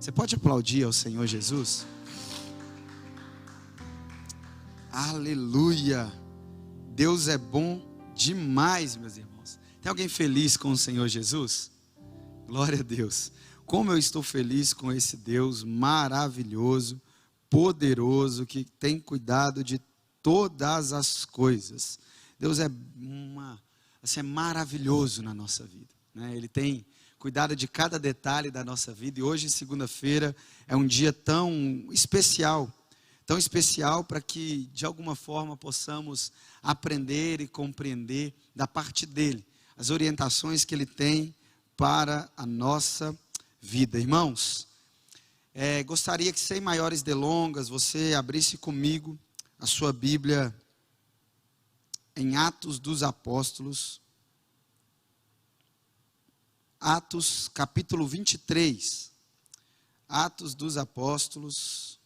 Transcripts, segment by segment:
Você pode aplaudir ao Senhor Jesus? Aleluia! Deus é bom demais, meus irmãos. Tem alguém feliz com o Senhor Jesus? Glória a Deus. Como eu estou feliz com esse Deus maravilhoso, poderoso, que tem cuidado de todas as coisas. Deus é maravilhoso na nossa vida, né? Ele tem cuidado de cada detalhe da nossa vida. E hoje, segunda-feira, é um dia tão especial para que, de alguma forma, possamos aprender e compreender da parte dele, as orientações que ele tem para a nossa vida. Irmãos, gostaria que, sem maiores delongas, você abrisse comigo a sua Bíblia em Atos dos Apóstolos, Atos capítulo 23, Atos dos Apóstolos,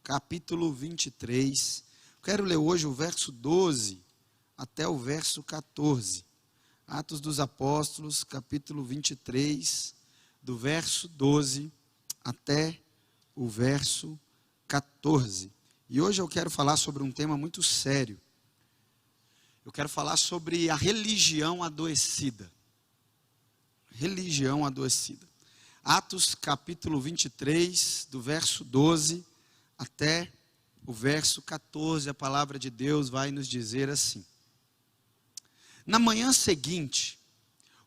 capítulo 23, quero ler hoje o verso 12 até o verso 14, Atos dos Apóstolos, capítulo 23, do verso 12 até o verso 14, e hoje eu quero falar sobre um tema muito sério. Eu quero falar sobre a religião adoecida. Religião adoecida. Atos capítulo 23, do verso 12 até o verso 14, a palavra de Deus vai nos dizer assim: Na manhã seguinte,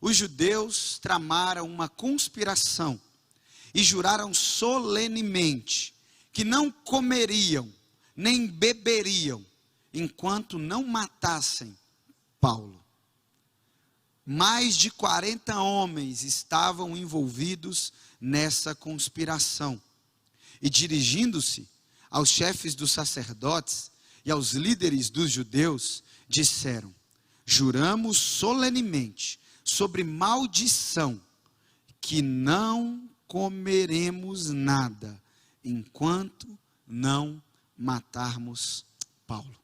os judeus tramaram uma conspiração e juraram solenemente que não comeriam nem beberiam enquanto não matassem Paulo. Mais de 40 homens estavam envolvidos nessa conspiração. E dirigindo-se aos chefes dos sacerdotes e aos líderes dos judeus, disseram: juramos solenemente sobre maldição que não comeremos nada enquanto não matarmos Paulo.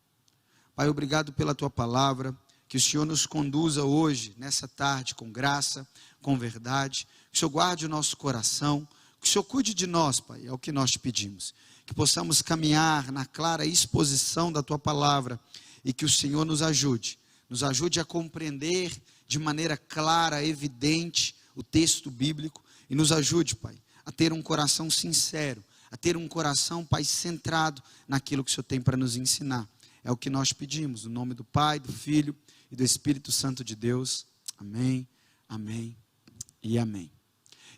Pai, obrigado pela tua palavra, que o Senhor nos conduza hoje, nessa tarde, com graça, com verdade, que o Senhor guarde o nosso coração, que o Senhor cuide de nós, Pai, é o que nós te pedimos, que possamos caminhar na clara exposição da tua palavra, e que o Senhor nos ajude a compreender de maneira clara, evidente, o texto bíblico, e nos ajude, Pai, a ter um coração sincero, a ter um coração, Pai, centrado naquilo que o Senhor tem para nos ensinar. É o que nós pedimos, no nome do Pai, do Filho e do Espírito Santo de Deus. Amém, amém e amém.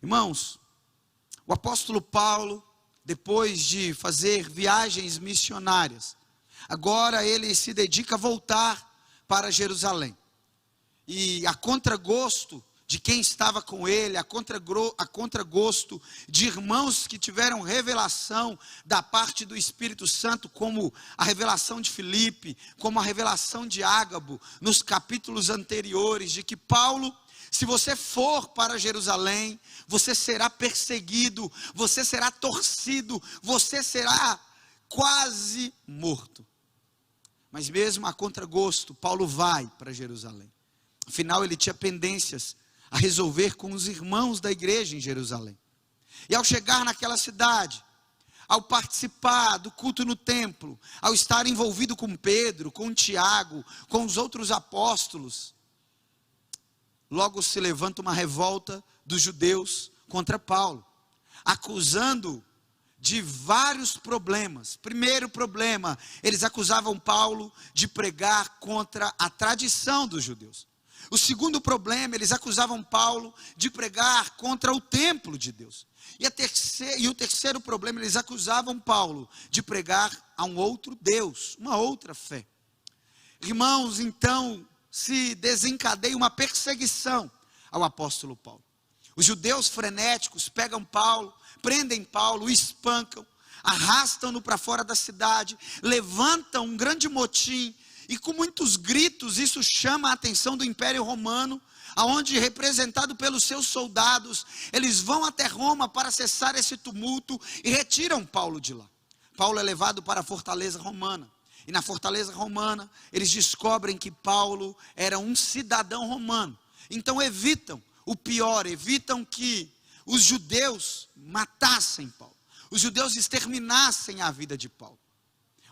Irmãos, o apóstolo Paulo, depois de fazer viagens missionárias, agora ele se dedica a voltar para Jerusalém. E a contragosto de quem estava com ele, a contragosto de irmãos que tiveram revelação da parte do Espírito Santo, como a revelação de Filipe, como a revelação de Ágabo, nos capítulos anteriores, de que Paulo, se você for para Jerusalém, você será perseguido, você será torcido, você será quase morto. Mas mesmo a contragosto, Paulo vai para Jerusalém. Afinal, ele tinha pendências a resolver com os irmãos da igreja em Jerusalém. E ao chegar naquela cidade, ao participar do culto no templo, ao estar envolvido com Pedro, com Tiago, com os outros apóstolos, logo se levanta uma revolta dos judeus contra Paulo, acusando de vários problemas. Primeiro problema, eles acusavam Paulo de pregar contra a tradição dos judeus. O segundo problema, eles acusavam Paulo de pregar contra o templo de Deus. E o terceiro problema, eles acusavam Paulo de pregar a um outro Deus, uma outra fé. Irmãos, então se desencadeia uma perseguição ao apóstolo Paulo. Os judeus frenéticos pegam Paulo, prendem Paulo, espancam, arrastam-no para fora da cidade, levantam um grande motim. E com muitos gritos, isso chama a atenção do Império Romano, aonde, representado pelos seus soldados, eles vão até Roma para cessar esse tumulto e retiram Paulo de lá. Paulo é levado para a fortaleza romana. E na fortaleza romana, eles descobrem que Paulo era um cidadão romano. Então evitam o pior, evitam que os judeus matassem Paulo, os judeus exterminassem a vida de Paulo.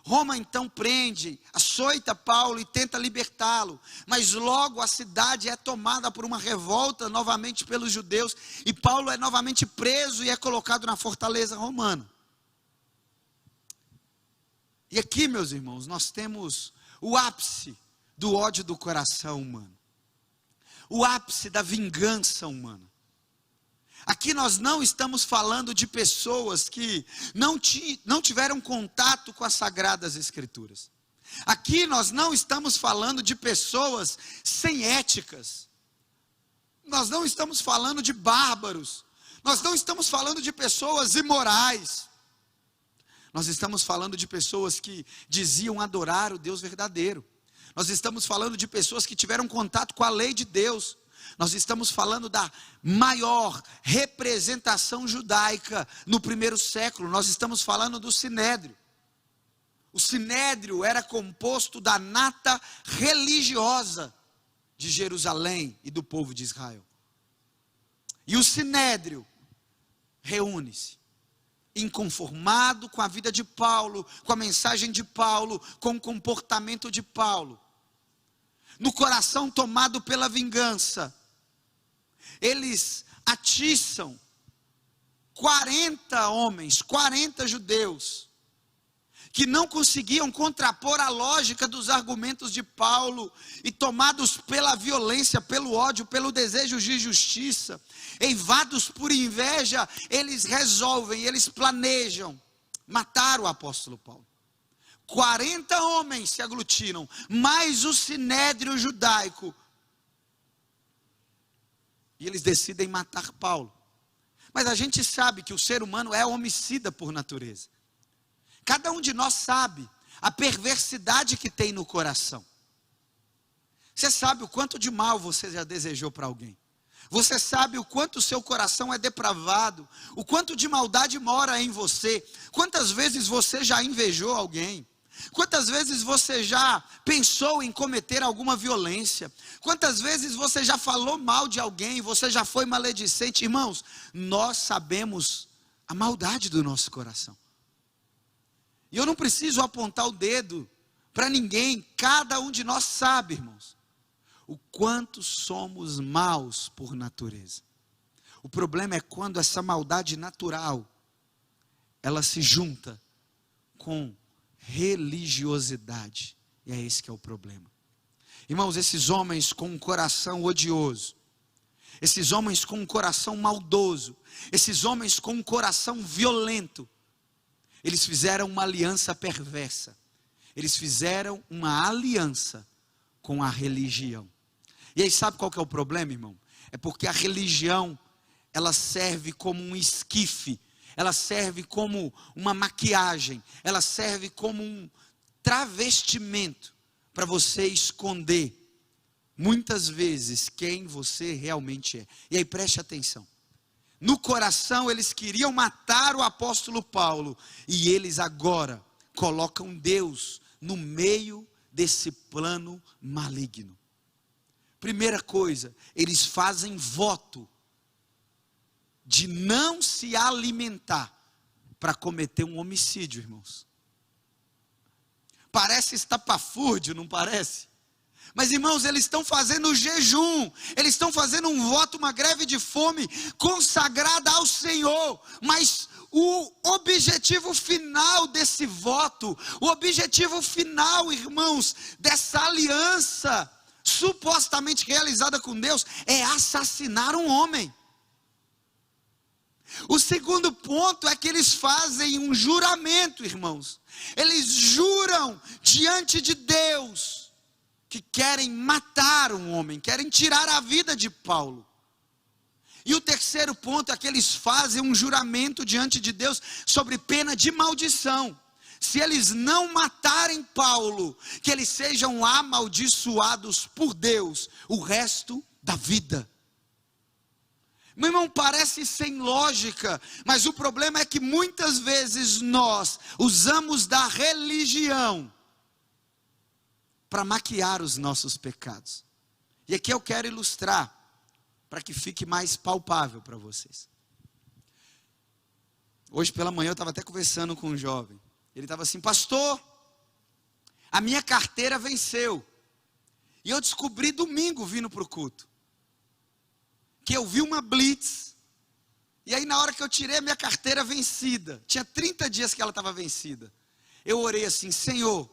Roma então prende, açoita Paulo e tenta libertá-lo, mas logo a cidade é tomada por uma revolta novamente pelos judeus, e Paulo é novamente preso e é colocado na fortaleza romana. E aqui, meus irmãos, nós temos o ápice do ódio do coração humano, o ápice da vingança humana. Aqui nós não estamos falando de pessoas que não tiveram contato com as Sagradas Escrituras. Aqui nós não estamos falando de pessoas sem éticas. Nós não estamos falando de bárbaros. Nós não estamos falando de pessoas imorais. Nós estamos falando de pessoas que diziam adorar o Deus verdadeiro. Nós estamos falando de pessoas que tiveram contato com a lei de Deus. Nós estamos falando da maior representação judaica no primeiro século. Nós estamos falando do Sinédrio. O Sinédrio era composto da nata religiosa de Jerusalém e do povo de Israel. E o Sinédrio reúne-se, inconformado com a vida de Paulo, com a mensagem de Paulo, com o comportamento de Paulo. No coração tomado pela vingança, eles atiçam 40 homens, 40 judeus, que não conseguiam contrapor a lógica dos argumentos de Paulo, e tomados pela violência, pelo ódio, pelo desejo de justiça, eivados por inveja, eles resolvem, eles planejam matar o apóstolo Paulo. 40 homens se aglutinam, mais o sinédrio judaico, e eles decidem matar Paulo. Mas a gente sabe que o ser humano é homicida por natureza. Cada um de nós sabe a perversidade que tem no coração. Você sabe o quanto de mal você já desejou para alguém. Você sabe o quanto o seu coração é depravado, o quanto de maldade mora em você. Quantas vezes você já invejou alguém? Quantas vezes você já pensou em cometer alguma violência? Quantas vezes você já falou mal de alguém? Você já foi maledicente? Irmãos, nós sabemos a maldade do nosso coração. E eu não preciso apontar o dedo para ninguém. Cada um de nós sabe, irmãos, o quanto somos maus por natureza. O problema é quando essa maldade natural, ela se junta com religiosidade. E é esse que é o problema. Irmãos, esses homens com um coração odioso, esses homens com um coração maldoso, esses homens com um coração violento, eles fizeram uma aliança perversa. Eles fizeram uma aliança com a religião. E aí sabe qual que é o problema, irmão? É porque a religião, ela serve como um esquife, ela serve como uma maquiagem, ela serve como um travestimento para você esconder, muitas vezes, quem você realmente é. E aí preste atenção. No coração eles queriam matar o apóstolo Paulo, e eles agora colocam Deus no meio desse plano maligno. Primeira coisa, eles fazem voto de não se alimentar para cometer um homicídio, irmãos. Parece estapafúrdio, não parece? Mas, irmãos, eles estão fazendo jejum, eles estão fazendo um voto, uma greve de fome consagrada ao Senhor. Mas o objetivo final desse voto, o objetivo final, irmãos, dessa aliança supostamente realizada com Deus, é assassinar um homem. O segundo ponto é que eles fazem um juramento, irmãos. Eles juram diante de Deus que querem matar um homem, querem tirar a vida de Paulo. E o terceiro ponto é que eles fazem um juramento diante de Deus sobre pena de maldição. Se eles não matarem Paulo, que eles sejam amaldiçoados por Deus o resto da vida. Meu irmão, parece sem lógica, mas o problema é que muitas vezes nós usamos da religião para maquiar os nossos pecados. E aqui eu quero ilustrar, para que fique mais palpável para vocês. Hoje pela manhã eu estava até conversando com um jovem. Ele estava assim: pastor, a minha carteira venceu. E eu descobri domingo vindo para o culto, que eu vi uma blitz. E aí na hora que eu tirei a minha carteira vencida, tinha 30 dias que ela estava vencida, eu orei assim: Senhor,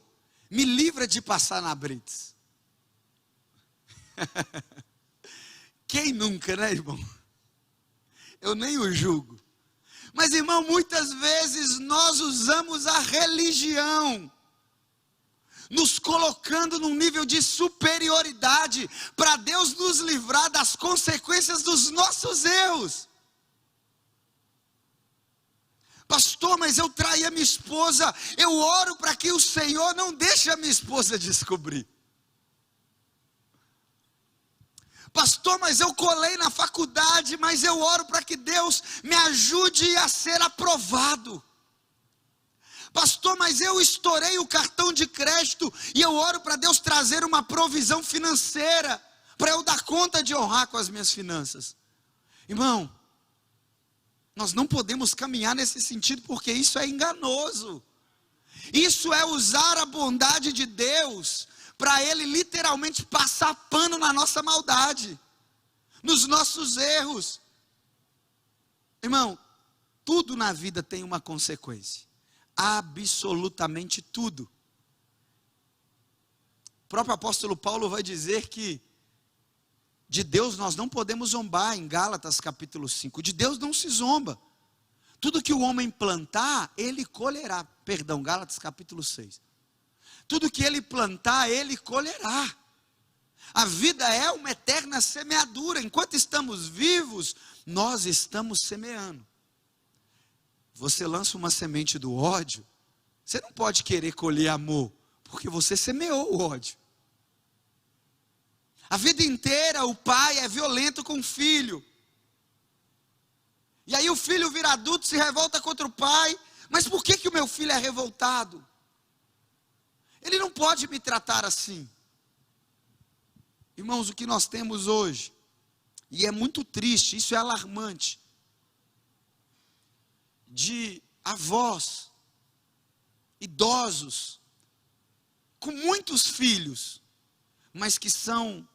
me livra de passar na blitz. Quem nunca, né, irmão? Eu nem o julgo. Mas, irmão, muitas vezes nós usamos a religião, nos colocando num nível de superioridade, para Deus nos livrar das consequências dos nossos erros. Pastor, mas eu traí a minha esposa, eu oro para que o Senhor não deixe a minha esposa descobrir. Pastor, mas eu colei na faculdade, mas eu oro para que Deus me ajude a ser aprovado. Pastor, mas eu estourei o cartão de crédito e eu oro para Deus trazer uma provisão financeira, para eu dar conta de honrar com as minhas finanças. Irmão, nós não podemos caminhar nesse sentido, porque isso é enganoso. Isso é usar a bondade de Deus para Ele literalmente passar pano na nossa maldade, nos nossos erros. Irmão, tudo na vida tem uma consequência. Absolutamente tudo. O próprio apóstolo Paulo vai dizer que de Deus nós não podemos zombar, em Gálatas capítulo 5. De Deus não se zomba. Tudo que o homem plantar, ele colherá. Perdão, Gálatas capítulo 6. Tudo que ele plantar, ele colherá. A vida é uma eterna semeadura. Enquanto estamos vivos, nós estamos semeando. Você lança uma semente do ódio, você não pode querer colher amor, porque você semeou o ódio. A vida inteira o pai é violento com o filho. E aí o filho vira adulto, se revolta contra o pai. Mas por que o meu filho é revoltado? Ele não pode me tratar assim. Irmãos, o que nós temos hoje, e é muito triste, isso é alarmante, de avós, idosos, com muitos filhos, mas que são,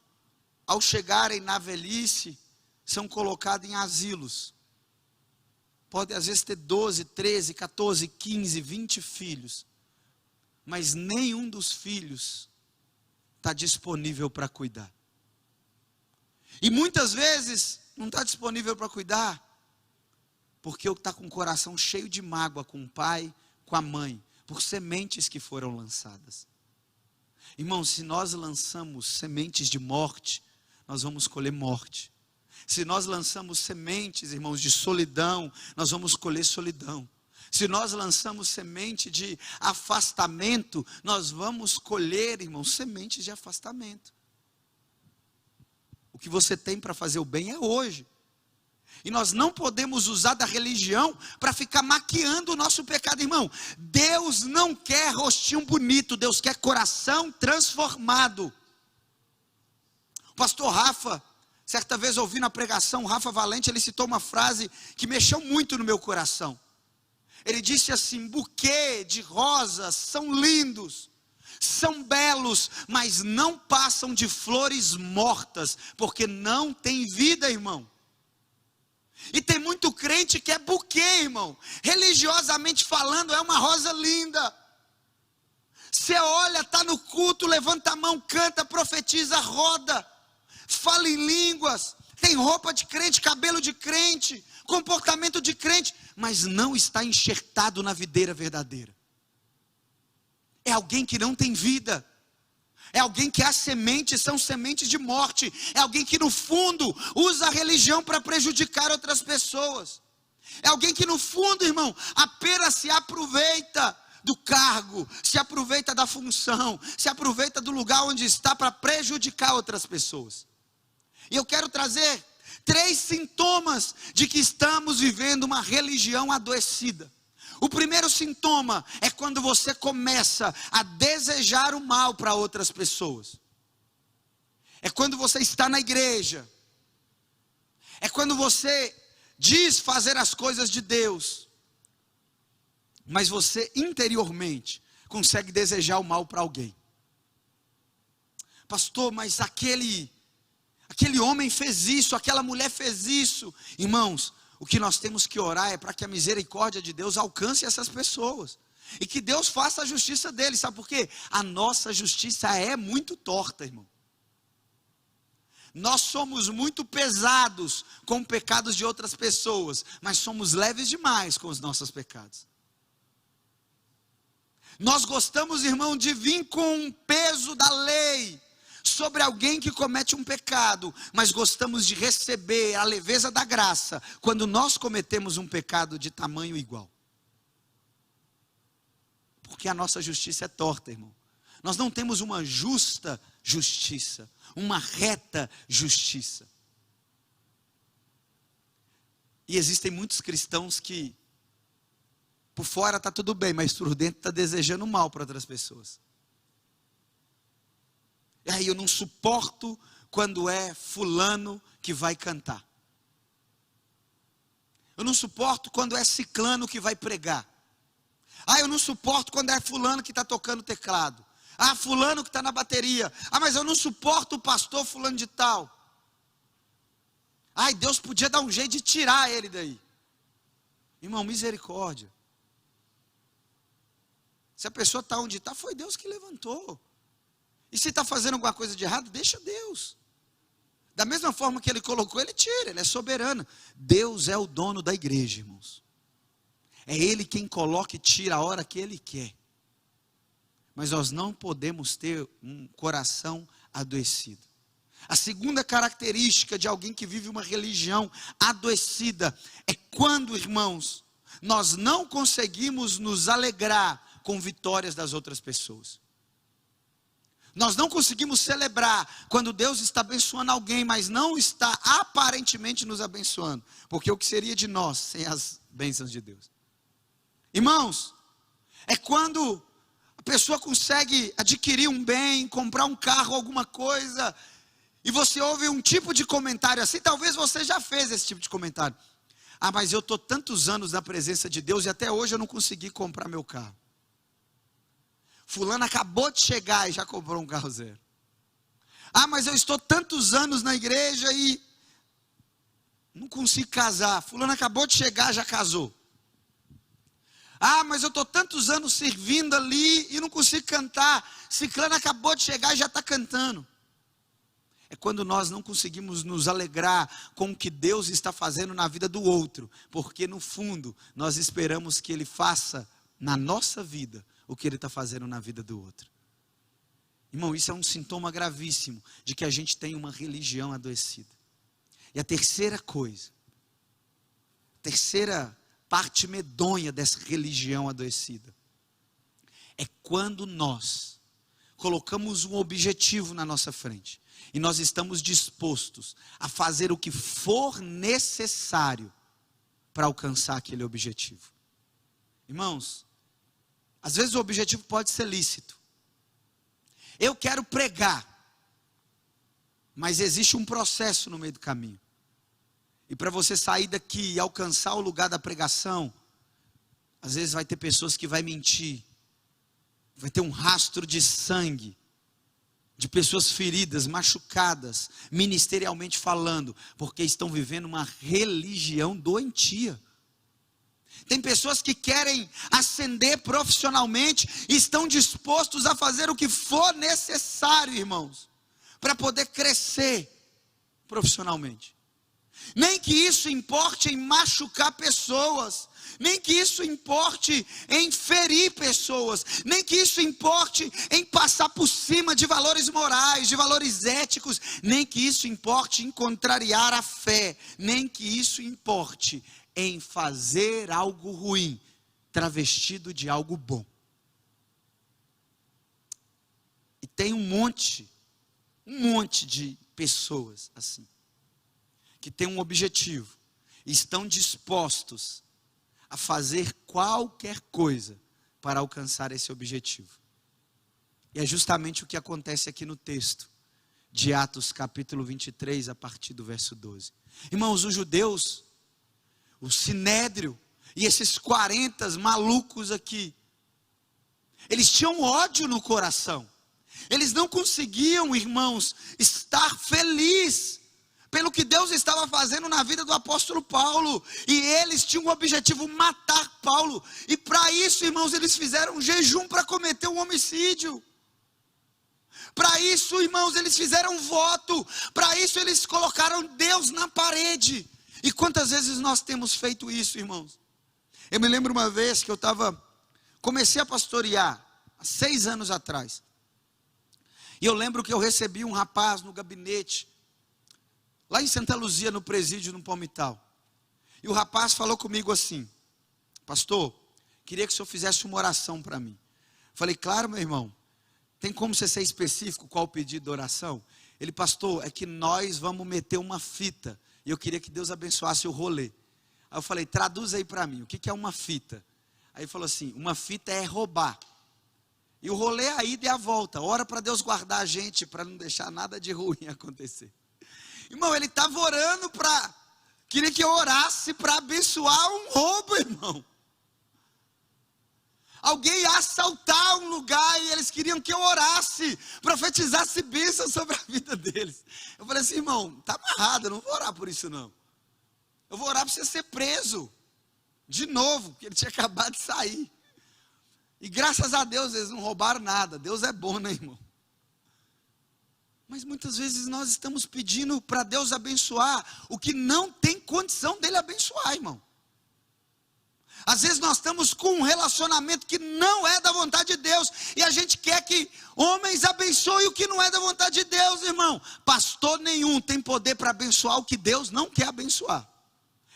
ao chegarem na velhice, são colocados em asilos. Pode às vezes ter 12, 13, 14, 15, 20 filhos, mas nenhum dos filhos está disponível para cuidar. E muitas vezes não está disponível para cuidar, porque está com o coração cheio de mágoa com o pai, com a mãe, por sementes que foram lançadas. Irmãos, se nós lançamos sementes de morte, nós vamos colher morte. Se nós lançamos sementes, irmãos, de solidão, nós vamos colher solidão. Se nós lançamos semente de afastamento, nós vamos colher, irmãos, sementes de afastamento. O que você tem para fazer o bem é hoje. E nós não podemos usar da religião para ficar maquiando o nosso pecado, irmão. Deus não quer rostinho bonito, Deus quer coração transformado. O pastor Rafa, certa vez ouvindo a pregação, Rafa Valente, ele citou uma frase que mexeu muito no meu coração. Ele disse assim: buquê de rosas são lindos, são belos, mas não passam de flores mortas, porque não tem vida, irmão. E tem muito crente que é buquê, irmão. Religiosamente falando, é uma rosa linda. Você olha, está no culto, levanta a mão, canta, profetiza, roda, fala em línguas, tem roupa de crente, cabelo de crente, comportamento de crente, mas não está enxertado na videira verdadeira. É alguém que não tem vida. É alguém que as sementes são sementes de morte. É alguém que no fundo usa a religião para prejudicar outras pessoas. É alguém que no fundo, irmão, apenas se aproveita do cargo, se aproveita da função, se aproveita do lugar onde está para prejudicar outras pessoas. E eu quero trazer 3 sintomas de que estamos vivendo uma religião adoecida. O primeiro sintoma é quando você começa a desejar o mal para outras pessoas. É quando você está na igreja. É quando você diz fazer as coisas de Deus, mas você interiormente consegue desejar o mal para alguém. Pastor, mas aquele homem fez isso, aquela mulher fez isso. Irmãos, o que nós temos que orar é para que a misericórdia de Deus alcance essas pessoas. E que Deus faça a justiça deles, sabe por quê? A nossa justiça é muito torta, irmão. Nós somos muito pesados com pecados de outras pessoas, mas somos leves demais com os nossos pecados. Nós gostamos, irmão, de vir com o peso da lei sobre alguém que comete um pecado, mas gostamos de receber a leveza da graça quando nós cometemos um pecado de tamanho igual. Porque a nossa justiça é torta, irmão. Nós não temos uma justa justiça, uma reta justiça. E existem muitos cristãos que por fora está tudo bem, mas por dentro está desejando mal para outras pessoas. E aí eu não suporto quando é fulano que vai cantar. Eu não suporto quando é ciclano que vai pregar. Eu não suporto quando é fulano que está tocando teclado. Fulano que está na bateria. Mas eu não suporto o pastor fulano de tal. Deus podia dar um jeito de tirar ele daí. Irmão, misericórdia. Se a pessoa está onde está, foi Deus que levantou. E se está fazendo alguma coisa de errado, deixa Deus. Da mesma forma que Ele colocou, Ele tira, Ele é soberano. Deus é o dono da igreja, irmãos. É Ele quem coloca e tira a hora que Ele quer. Mas nós não podemos ter um coração adoecido. A segunda característica de alguém que vive uma religião adoecida é quando, irmãos, nós não conseguimos nos alegrar com vitórias das outras pessoas. Nós não conseguimos celebrar quando Deus está abençoando alguém, mas não está aparentemente nos abençoando. Porque o que seria de nós sem as bênçãos de Deus? Irmãos, é quando a pessoa consegue adquirir um bem, comprar um carro, alguma coisa, e você ouve um tipo de comentário assim, talvez você já fez esse tipo de comentário. Mas eu estou tantos anos na presença de Deus e até hoje eu não consegui comprar meu carro. Fulano acabou de chegar e já comprou um carro zero. Mas eu estou tantos anos na igreja e não consigo casar. Fulano acabou de chegar, já casou. Mas eu estou tantos anos servindo ali e não consigo cantar. Ciclano acabou de chegar e já está cantando. É quando nós não conseguimos nos alegrar com o que Deus está fazendo na vida do outro. Porque no fundo, nós esperamos que Ele faça na nossa vida o que Ele está fazendo na vida do outro. Irmão, isso é um sintoma gravíssimo de que a gente tem uma religião adoecida. E a terceira coisa, terceira parte medonha dessa religião adoecida, é quando nós colocamos um objetivo na nossa frente e nós estamos dispostos a fazer o que for necessário para alcançar aquele objetivo. Irmãos, às vezes o objetivo pode ser lícito. Eu quero pregar, mas existe um processo no meio do caminho. E para você sair daqui e alcançar o lugar da pregação, às vezes vai ter pessoas que vai mentir. Vai ter um rastro de sangue, de pessoas feridas, machucadas, ministerialmente falando, porque estão vivendo uma religião doentia. Tem pessoas que querem ascender profissionalmente e estão dispostos a fazer o que for necessário, irmãos, para poder crescer profissionalmente. Nem que isso importe em machucar pessoas, nem que isso importe em ferir pessoas, nem que isso importe em passar por cima de valores morais, de valores éticos, nem que isso importe em contrariar a fé, nem que isso importe em fazer algo ruim, travestido de algo bom. E tem um monte de pessoas assim, que têm um objetivo, e estão dispostos a fazer qualquer coisa para alcançar esse objetivo. E é justamente o que acontece aqui no texto de Atos capítulo 23, a partir do verso 12. Irmãos, os judeus, o sinédrio, E esses 40 malucos aqui, eles tinham ódio no coração. Eles não conseguiam, irmãos, estar felizes pelo que Deus estava fazendo na vida do apóstolo Paulo. E eles tinham o objetivo matar Paulo. E para isso, irmãos, eles fizeram um jejum para cometer um homicídio. Para isso, irmãos, eles fizeram um voto. Para isso, eles colocaram Deus na parede. E quantas vezes nós temos feito isso, irmãos? Eu me lembro uma vez que comecei a pastorear, há 6 anos atrás. E eu lembro que eu recebi um rapaz no gabinete, lá em Santa Luzia, no presídio, no Palmital. E o rapaz falou comigo assim: pastor, queria que o senhor fizesse uma oração para mim. Falei, claro, meu irmão. Tem como você ser específico qual o pedido de oração? Ele, pastor, é que nós vamos meter uma fita. E eu queria que Deus abençoasse o rolê. Aí eu falei, traduz aí para mim, o que é uma fita? Aí ele falou assim, uma fita é roubar. E o rolê é a ida e a volta. Ora para Deus guardar a gente, para não deixar nada de ruim acontecer. Irmão, ele estava orando queria que eu orasse para abençoar um roubo, irmão. Alguém ia assaltar um lugar e eles queriam que eu orasse, profetizasse bênção sobre a vida deles. Eu falei assim, irmão, está amarrado, eu não vou orar por isso não. Eu vou orar para você ser preso, de novo, porque ele tinha acabado de sair. E graças a Deus eles não roubaram nada, Deus é bom, né, irmão? Mas muitas vezes nós estamos pedindo para Deus abençoar o que não tem condição dele abençoar, irmão. Às vezes nós estamos com um relacionamento que não é da vontade de Deus, e a gente quer que homens abençoem o que não é da vontade de Deus, irmão. Pastor nenhum tem poder para abençoar o que Deus não quer abençoar.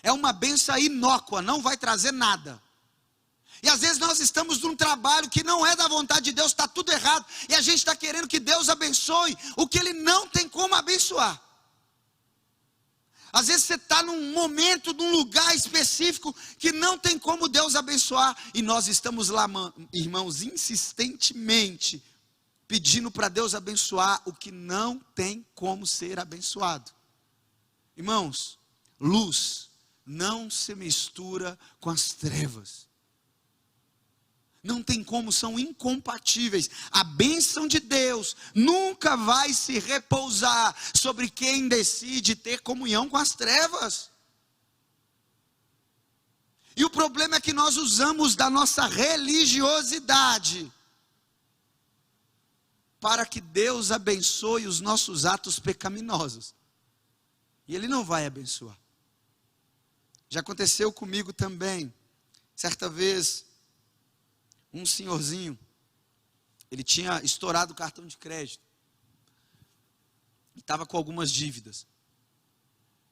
É uma bênção inócua, não vai trazer nada. E às vezes nós estamos num trabalho que não é da vontade de Deus, está tudo errado, e a gente está querendo que Deus abençoe o que Ele não tem como abençoar. Às vezes você está num momento, num lugar específico, que não tem como Deus abençoar, e nós estamos lá, irmãos, insistentemente, pedindo para Deus abençoar o que não tem como ser abençoado. Irmãos, luz não se mistura com as trevas. Não tem como, são incompatíveis. A bênção de Deus nunca vai se repousar sobre quem decide ter comunhão com as trevas. E o problema é que nós usamos da nossa religiosidade para que Deus abençoe os nossos atos pecaminosos. E Ele não vai abençoar. Já aconteceu comigo também. Certa vez, um senhorzinho, ele tinha estourado o cartão de crédito, e estava com algumas dívidas.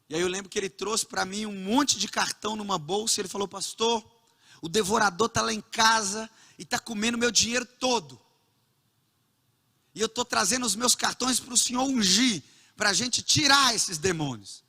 E aí eu lembro que ele trouxe para mim um monte de cartão numa bolsa, e ele falou, pastor, o devorador está lá em casa, e está comendo meu dinheiro todo. E eu estou trazendo os meus cartões para o senhor ungir, para a gente tirar esses demônios.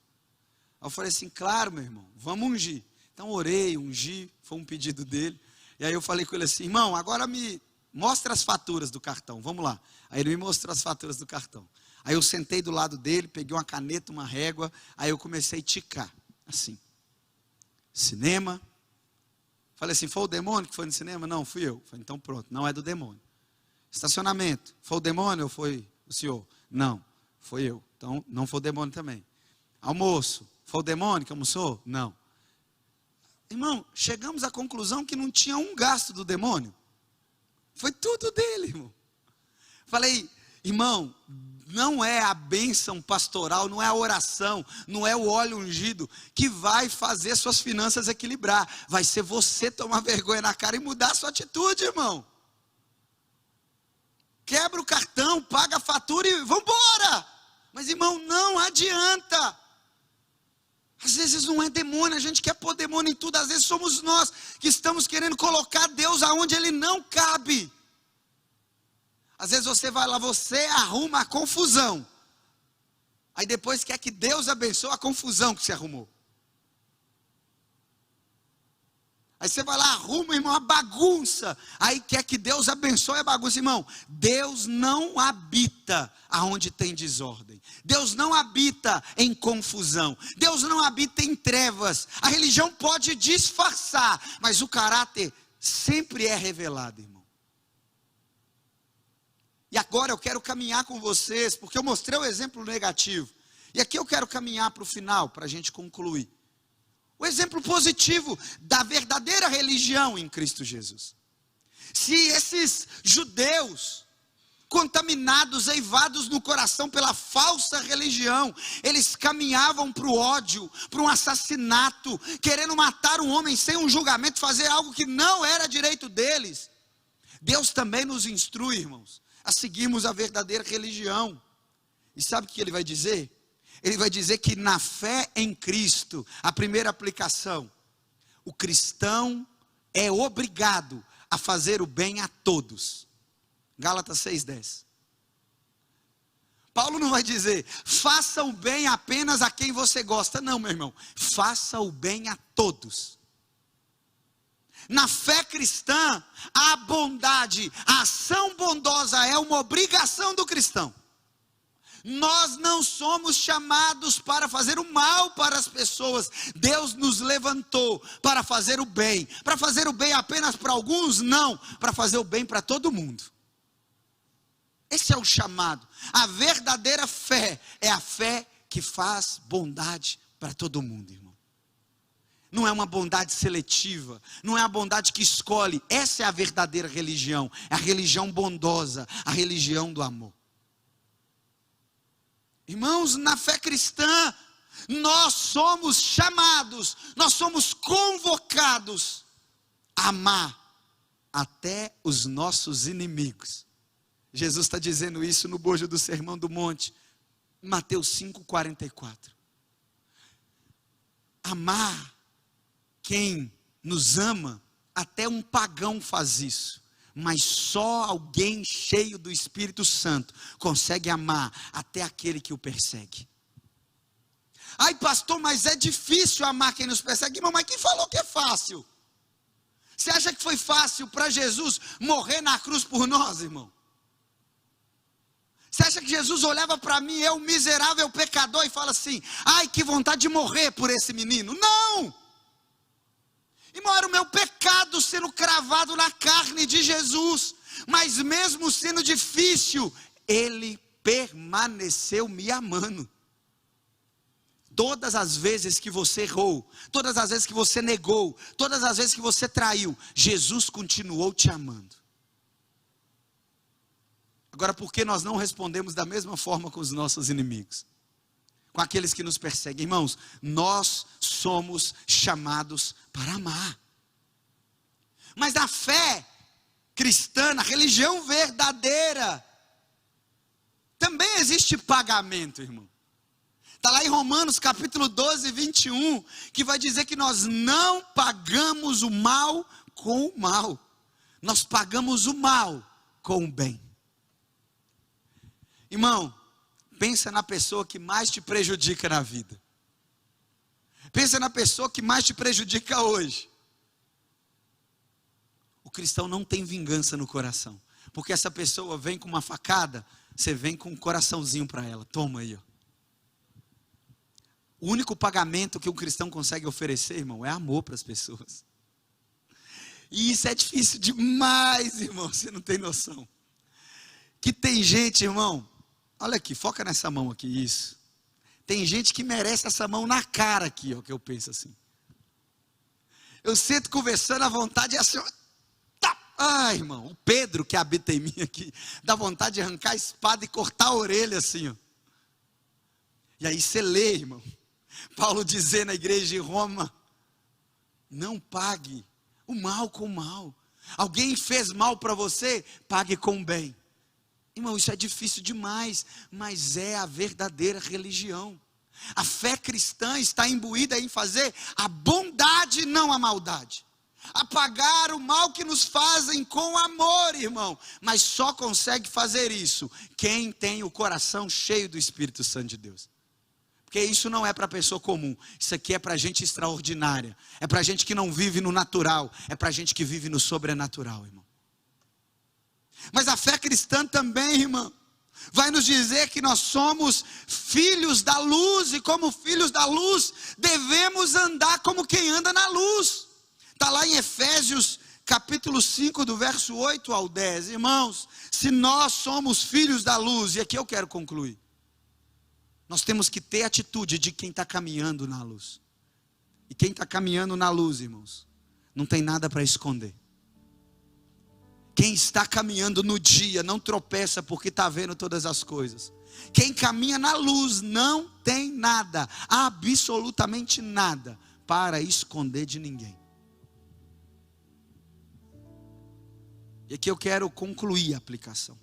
Aí eu falei assim, claro meu irmão, vamos ungir. Então orei, ungi, foi um pedido dele. E aí eu falei com ele assim, irmão, agora me mostra as faturas do cartão, vamos lá. Aí ele me mostrou as faturas do cartão. Aí eu sentei do lado dele, peguei uma caneta, uma régua, aí eu comecei a ticar, assim. Cinema. Falei assim, foi o demônio que foi no cinema? Não, fui eu. Falei, então pronto, não é do demônio. Estacionamento, foi o demônio ou foi o senhor? Não, foi eu. Então não foi o demônio também. Almoço, foi o demônio que almoçou? Não. Irmão, chegamos à conclusão que não tinha um gasto do demônio. Foi tudo dele, irmão. Falei, irmão, não é a bênção pastoral, não é a oração, não é o óleo ungido que vai fazer suas finanças equilibrar. Vai ser você tomar vergonha na cara e mudar a sua atitude, irmão. Quebra o cartão, paga a fatura e vamos embora. Mas, irmão, não adianta. Às vezes não é demônio, a gente quer pôr demônio em tudo. Às vezes somos nós que estamos querendo colocar Deus aonde Ele não cabe. Às vezes você vai lá, você arruma a confusão. Aí depois quer que Deus abençoe a confusão que se arrumou. Aí você vai lá, arruma, irmão, a bagunça. Aí quer que Deus abençoe a bagunça. Irmão, Deus não habita aonde tem desordem. Deus não habita em confusão. Deus não habita em trevas. A religião pode disfarçar, mas o caráter sempre é revelado, irmão. E agora eu quero caminhar com vocês, porque eu mostrei o exemplo negativo. E aqui eu quero caminhar para o final, para a gente concluir. O exemplo positivo da verdadeira religião em Cristo Jesus. Se esses judeus contaminados, eivados no coração pela falsa religião, eles caminhavam para o ódio, para um assassinato, querendo matar um homem sem um julgamento, fazer algo que não era direito deles. Deus também nos instrui, irmãos, a seguirmos a verdadeira religião. E sabe o que ele vai dizer? Ele vai dizer que na fé em Cristo, a primeira aplicação, o cristão é obrigado a fazer o bem a todos. Gálatas 6:10. Paulo não vai dizer, faça o bem apenas a quem você gosta. Não, meu irmão, faça o bem a todos. Na fé cristã, a bondade, a ação bondosa é uma obrigação do cristão. Nós não somos chamados para fazer o mal para as pessoas. Deus nos levantou para fazer o bem. Para fazer o bem apenas para alguns? Não. Para fazer o bem para todo mundo. Esse é o chamado. A verdadeira fé é a fé que faz bondade para todo mundo, irmão. Não é uma bondade seletiva, não é a bondade que escolhe. Essa é a verdadeira religião. É a religião bondosa, a religião do amor. Irmãos, na fé cristã, nós somos chamados, nós somos convocados a amar até os nossos inimigos. Jesus está dizendo isso no bojo do Sermão do Monte, Mateus 5:44. Amar quem nos ama, até um pagão faz isso. Mas só alguém cheio do Espírito Santo consegue amar até aquele que o persegue. Ai, pastor, mas é difícil amar quem nos persegue. Irmão, mas quem falou que é fácil? Você acha que foi fácil para Jesus morrer na cruz por nós, irmão? Você acha que Jesus olhava para mim, eu miserável pecador, e fala assim, ai, que vontade de morrer por esse menino? Não! Irmão, era o meu pecado sendo cravado na carne de Jesus. Mas mesmo sendo difícil, Ele permaneceu me amando. Todas as vezes que você errou, todas as vezes que você negou, todas as vezes que você traiu, Jesus continuou te amando. Agora, por que nós não respondemos da mesma forma com os nossos inimigos? Com aqueles que nos perseguem? Irmãos, nós somos chamados para amar. Mas na fé cristã, na religião verdadeira, também existe pagamento, irmão. Está lá em Romanos capítulo 12, 21, que vai dizer que nós não pagamos o mal com o mal. Nós pagamos o mal com o bem. Irmão, pensa na pessoa que mais te prejudica na vida. Pensa na pessoa que mais te prejudica hoje. O cristão não tem vingança no coração. Porque essa pessoa vem com uma facada, você vem com um coraçãozinho para ela. Toma aí, ó. O único pagamento que um cristão consegue oferecer, irmão, é amor para as pessoas. E isso é difícil demais, irmão, você não tem noção. Que tem gente, irmão, olha aqui, foca nessa mão aqui, isso. Tem gente que merece essa mão na cara aqui, ó, que eu penso assim. Eu sento conversando à vontade e assim, ó, tá. Ai, irmão, o Pedro que habita em mim aqui, dá vontade de arrancar a espada e cortar a orelha assim, ó. E aí você lê, irmão, Paulo dizendo na igreja de Roma, não pague o mal com o mal. Alguém fez mal para você, pague com o bem. Irmão, isso é difícil demais, mas é a verdadeira religião. A fé cristã está imbuída em fazer a bondade, não a maldade. Apagar o mal que nos fazem com amor, irmão. Mas só consegue fazer isso quem tem o coração cheio do Espírito Santo de Deus. Porque isso não é para pessoa comum. Isso aqui é para gente extraordinária. É para gente que não vive no natural. É para gente que vive no sobrenatural, irmão. Mas a fé cristã também, irmão, vai nos dizer que nós somos filhos da luz. E como filhos da luz, devemos andar como quem anda na luz. Está lá em Efésios capítulo 5, do verso 8 ao 10. Irmãos, se nós somos filhos da luz, e aqui eu quero concluir, nós temos que ter atitude de quem está caminhando na luz. E quem está caminhando na luz, irmãos, não tem nada para esconder. Quem está caminhando no dia não tropeça porque está vendo todas as coisas. Quem caminha na luz não tem nada, absolutamente nada, para esconder de ninguém. E aqui eu quero concluir a aplicação.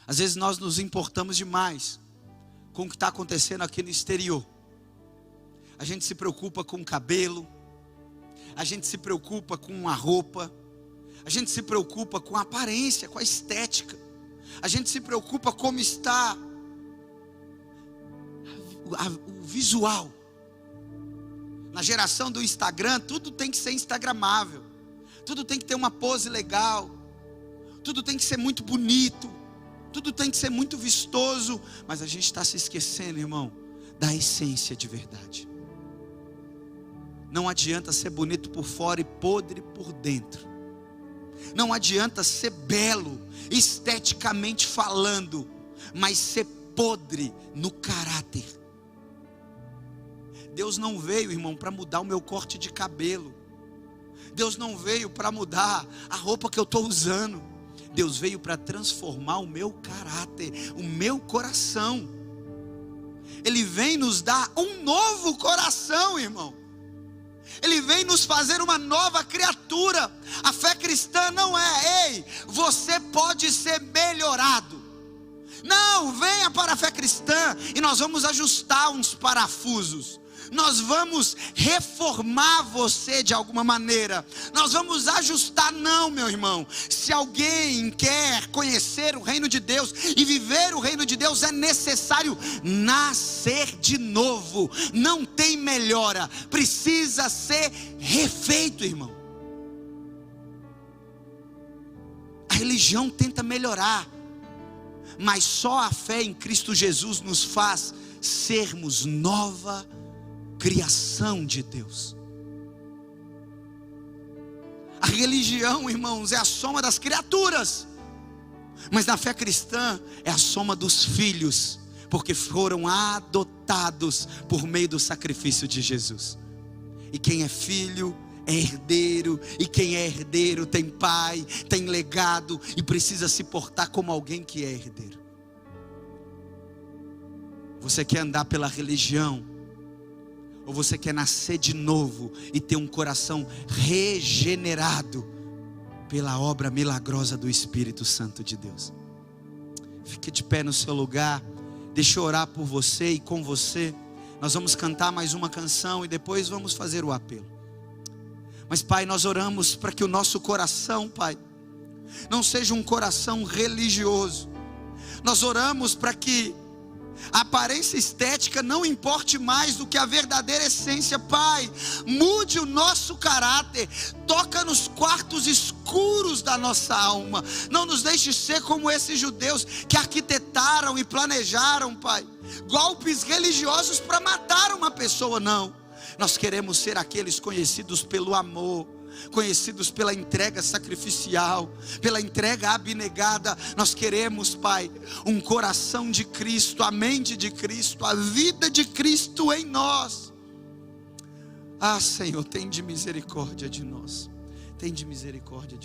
Às vezes nós nos importamos demais com o que está acontecendo aqui no exterior. A gente se preocupa com o cabelo, a gente se preocupa com a roupa, a gente se preocupa com a aparência, com a estética, a gente se preocupa como está o visual. Na geração do Instagram, tudo tem que ser instagramável, tudo tem que ter uma pose legal, tudo tem que ser muito bonito, tudo tem que ser muito vistoso, mas a gente está se esquecendo, irmão, da essência de verdade. Não adianta ser bonito por fora e podre por dentro. Não adianta ser belo, esteticamente falando, mas ser podre no caráter. Deus não veio, irmão, para mudar o meu corte de cabelo. Deus não veio para mudar a roupa que eu estou usando. Deus veio para transformar o meu caráter, o meu coração. Ele vem nos dar um novo coração, irmão. Ele vem nos fazer uma nova criatura. A fé cristã não é, ei, você pode ser melhorado. Não, venha para a fé cristã e nós vamos ajustar uns parafusos. Nós vamos reformar você de alguma maneira. Nós vamos ajustar, não, meu irmão. Se alguém quer conhecer o reino de Deus e viver o reino de Deus, é necessário nascer de novo. Não tem melhora, precisa ser refeito, irmão. A religião tenta melhorar, mas só a fé em Cristo Jesus nos faz sermos nova criação de Deus. A religião, irmãos, é a soma das criaturas, mas na fé cristã é a soma dos filhos, porque foram adotados por meio do sacrifício de Jesus. E quem é filho é herdeiro, e quem é herdeiro tem pai, tem legado e precisa se portar como alguém que é herdeiro. Você quer andar pela religião? Ou você quer nascer de novo e ter um coração regenerado pela obra milagrosa do Espírito Santo de Deus? Fique de pé no seu lugar. Deixa eu orar por você e com você. Nós vamos cantar mais uma canção e depois vamos fazer o apelo. Mas, Pai, nós oramos para que o nosso coração, Pai, não seja um coração religioso. Nós oramos para que a aparência estética não importe mais do que a verdadeira essência. Pai, mude o nosso caráter, toca nos quartos escuros da nossa alma. Não nos deixe ser como esses judeus que arquitetaram e planejaram, Pai, golpes religiosos para matar uma pessoa. Não, nós queremos ser aqueles conhecidos pelo amor, conhecidos pela entrega sacrificial, pela entrega abnegada. Nós queremos, Pai, um coração de Cristo, a mente de Cristo, a vida de Cristo em nós. Ah, Senhor, tem de misericórdia de nós, tem de misericórdia de